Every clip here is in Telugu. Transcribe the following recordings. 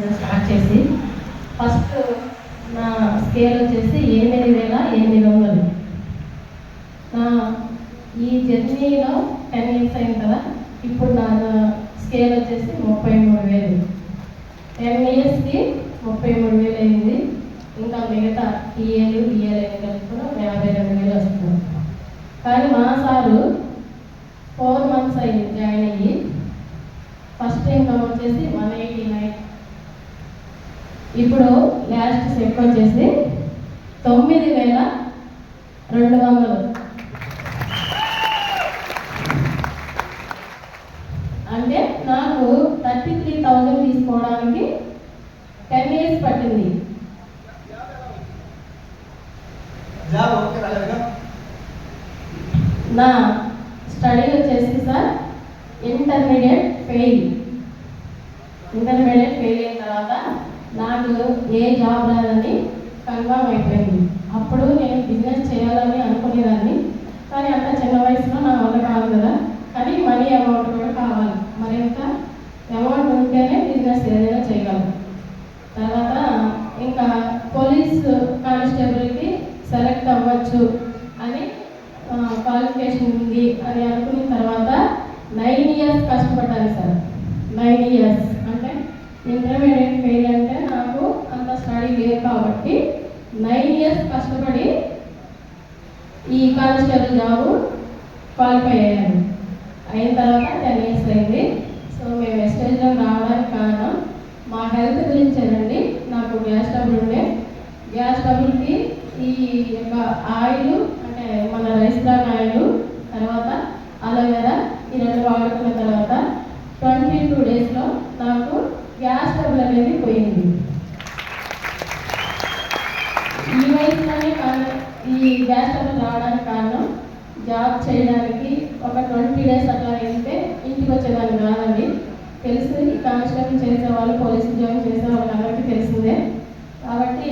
స్టార్ట్ చేసి ఫస్ట్ నా స్కేల్ వచ్చేసి 8,800. నా ఈ జర్నీలో 10 years అయింది కదా. ఇప్పుడు నా స్కేల్ వచ్చేసి 33,000. 10 yearsకి 33,000 అయింది. ఇంకా మిగతా టీఏలు డిఏలు కలిసి కూడా 52,000 వస్తుంది. కానీ మా సారు 4 months అయింది జాయిన్ అయ్యి. ఫస్ట్ ఇన్కమ్ వచ్చేసి 189. ఇప్పుడు లాస్ట్ చెక్ వచ్చేసి 9,200. అంటే నాకు 33,000 తీసుకోవడానికి 10 years పట్టింది. నా స్టడీ వచ్చేసి సార్ ఇంటర్మీడియట్ ఫెయిల్ అయిన తర్వాత నాకు ఏ జాబ్ రాదని కన్ఫర్మ్ అయిపోయింది. అప్పుడు నేను బిజినెస్ చేయాలని అనుకునేదాన్ని. కానీ అంత చిన్న వయసులో నా వల్ల కాదు కదా. కానీ మనీ అమౌంట్ కూడా కావాలి. మరింత అమౌంట్ ఉంటేనే బిజినెస్ ఏదైనా చేయగలను. తర్వాత ఇంకా పోలీస్ కానిస్టేబుల్కి సెలెక్ట్ అవ్వచ్చు అని క్వాలిఫికేషన్ ఉంది అని అనుకున్న తర్వాత 9 years కష్టపడ్డాను సార్. 9 years అంటే ఇంటర్మీడియట్ ఫెయిల్ అంటే నాకు అంత స్టడీ లేదు కాబట్టి 9 years కష్టపడి ఈ కానిస్టేబుల్ జాబ్ క్వాలిఫై అయ్యాను. అయిన తర్వాత 10 years అయింది. సో మేము వెస్టేజ్లో రావడానికి కారణం మా హెల్త్ గురించేనండి. నాకు గ్యాస్ ట్రబుల్ ఉండే. గ్యాస్ ట్రబుల్కి ఈ యొక్క ఆయిల్ అంటే మన రైస్ బ్రాన్ ఆయిల్ తర్వాత అలోవెరా ఈ 2 వాడుకున్న తర్వాత 22 daysలో నాకు గ్యాస్ ట్రబుల్ అనేది పోయింది. ఈ వయసులోనే ఈ గ్యాస్ ట్రబుల్ రావడానికి కారణం జాబ్ చేయడానికి ఒక 20 days అట్లా వెళ్తే ఇంటికి వచ్చేదాన్ని కాదండి. తెలుసు ఈ కానిస్టేబుల్ చేసేవాళ్ళు పోలీసు ఉద్యోగం చేసేవాళ్ళు అందరికీ తెలిసిందే. కాబట్టి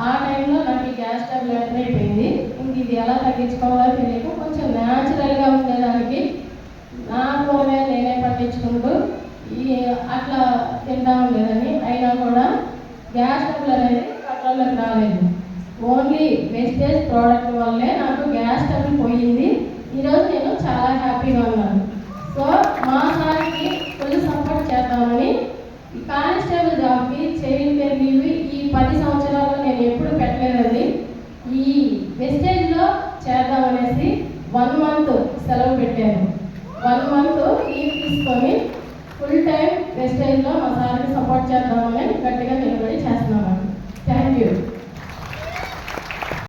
ఆ టైంలో నాకు ఈ గ్యాస్ ట్రబుల్ అయిపోయింది. ఇంక ఇది ఎలా తగ్గించుకోవాలో తెలియక కొంచెం న్యాచురల్గా ఉండేదానికి నా కూరగాయలు నేనే పండించుకుంటూ అట్లా తింటా ఉండేదాన్ని. అయినా కూడా గ్యాస్ ట్రబుల్ అనేది కంట్రోల్లోకి రాలేదు. ఓన్లీ వేస్టేజ్ ప్రోడక్ట్ వల్లే నాకు గ్యాస్ ట్రబుల్ పోయింది. ఈరోజు నేను చాలా హ్యాపీగా ఉన్నాను. సో మా సార్కి ఫుల్ సపోర్ట్ చేద్దామని ఈ కానిస్టేబుల్ జాబ్కి చైల్డ్ కేర్ లీవ్ ఈ 10 సంవత్సరాల్లో నేను ఎప్పుడు పెట్టలేదండి. ఈ వెస్టేజ్లో చేద్దామనేసి 1 month సెలవు పెట్టాను. 1 month లీవ్ తీసుకొని ఫుల్ టైం వెస్టేజ్లో మా సార్కి సపోర్ట్ చేద్దామని